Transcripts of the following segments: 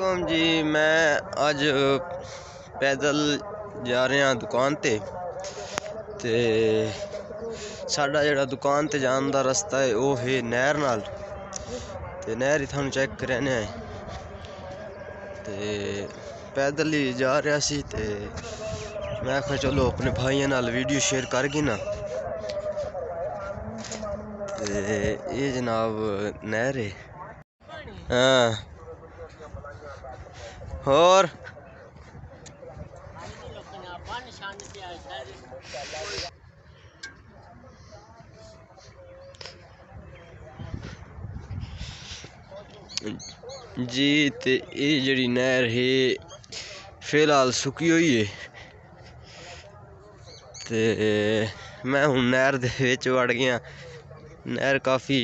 वालेकुम जी। मैं अज पैदल जा रहा दुकान ते साडा जेड़ा दुकान ते जान दा रस्ता है वो है नहर नाल ते नहर ही थानू चेक कराने ते पैदल ही जा रहा सी ते मैं आखा चलो अपने भाइयों नाल वीडियो शेयर करगी ना। ते ये जनाब नहर है। हाँ और जी ते ये जड़ी नहर है फिलहाल सुकी हुई है ते मैं हूँ नहर दे विच वड़ गया। नहर काफ़ी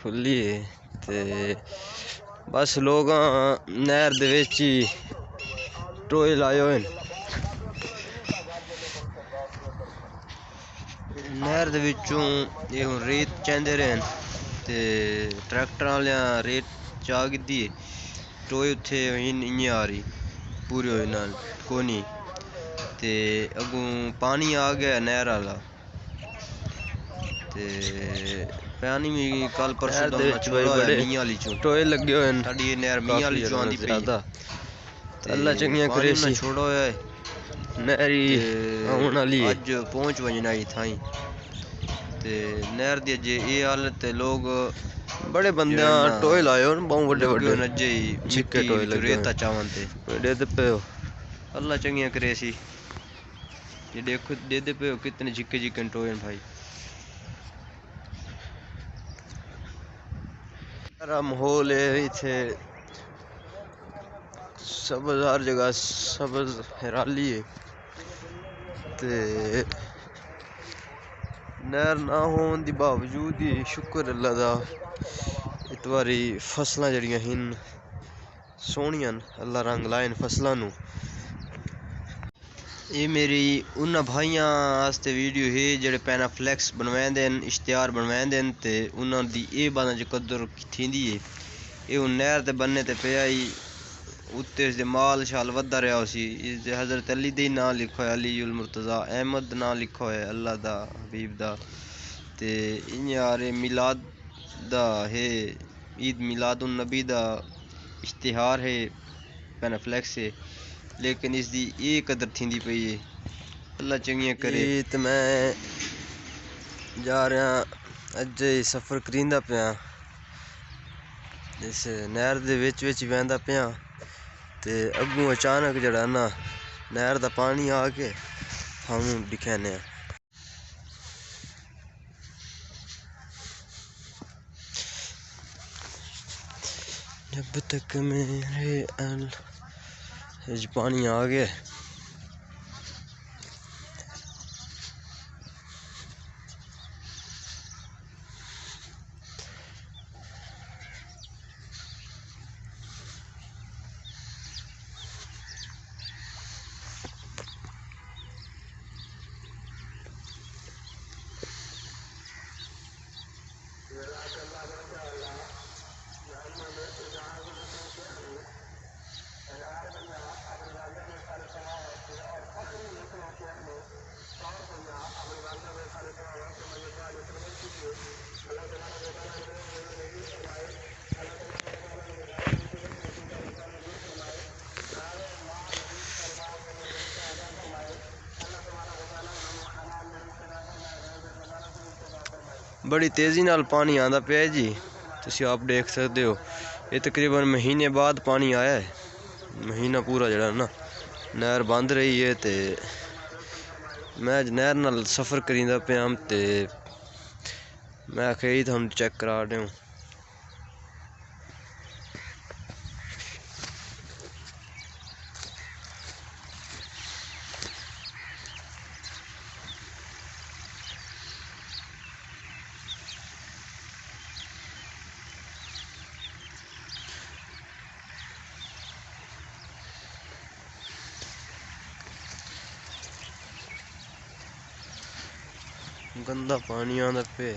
खुली है ते बस लोग नहर दे विच ही टोए लाए हुए हैं। नहर दे विचों ये हुण रेत चैंदे रहे ते ट्रैक्टर वाले रेत चा कीती टोए उत्थे इ'यां आ रही पूरे होए नाल कोनी ते अगों पानी आ गया नहर वाला ते पानी भी कल परसों दा छोड़ा होया मींह वाली चों टोए लगे हुए साडी ये नहर मींह वाली चों आंदी पई अल्लाह चंगियां करे सी छोड़ा होया नहरी आउण वाली अज पहुंच वजना ही थाई ते नहर दी अजे ये हालत ते लोग बड़े बंदे टोए लाए हो बहुत बड़े बड़े नजे छिक्के टोए लगे रेता चावन ते देदे पे हो अल्लाह चंगियां करे सी। ये देखो देदे पे हो कितने छिक्के छिक्के टोए भाई। सारा माहौल है इथे सबज हर जगह सबज हरियाली है ते नहर ना होने के बावजूद ही शुक्र अल्लाह दा इत बारी फसलां जड़ियां हिन सोहनियां अल्लाह रंग लाए फसलां नू। ये मेरी उन भाइयां आस्ते वीडियो है जेड़े पैनाफ्लैक्स बनवांदे न इश्तिहार बनवांदे न ते उन्हां दी ये बात च कदर थींदी है। ये हुण नहर ते बन्ने ते पिया ही उत्ते इसदे माल शाल वधदा रहा उसी इसदे हज़रत अली दे नां लिखा है अली उल मुर्तज़ा अहमद नां लिखा है अल्लाह दा हबीब दा ते इ'यां यार मिलाद दा है ईद मिलाद उन नबी दा इश्तिहार है पैनाफ्लैक्स है लेकिन इसदी ये कदर थींदी पई है अल्लाह चंगियां करे। तो मैं जा रहा अज सफ़र करींदा पिया इस नहर दे विच बहंदा पिया ते अगों अचानक जड़ा ना नहर दा पानी आ के थानू दिखाने जब तक मेरे पानी आ गया। बड़ी तेज़ी नाल पानी आंदा पिया जी तुसी आप देख सकते हो। ये तकरीबन महीने बाद पानी आया है महीना पूरा जड़ा ना नहर बंद रही है ते मैं अज नहर नाल सफ़र करींदा पिया ते मैं आखिया ही थोड़ा चेक करा दें। गंदा पानी आंदा पे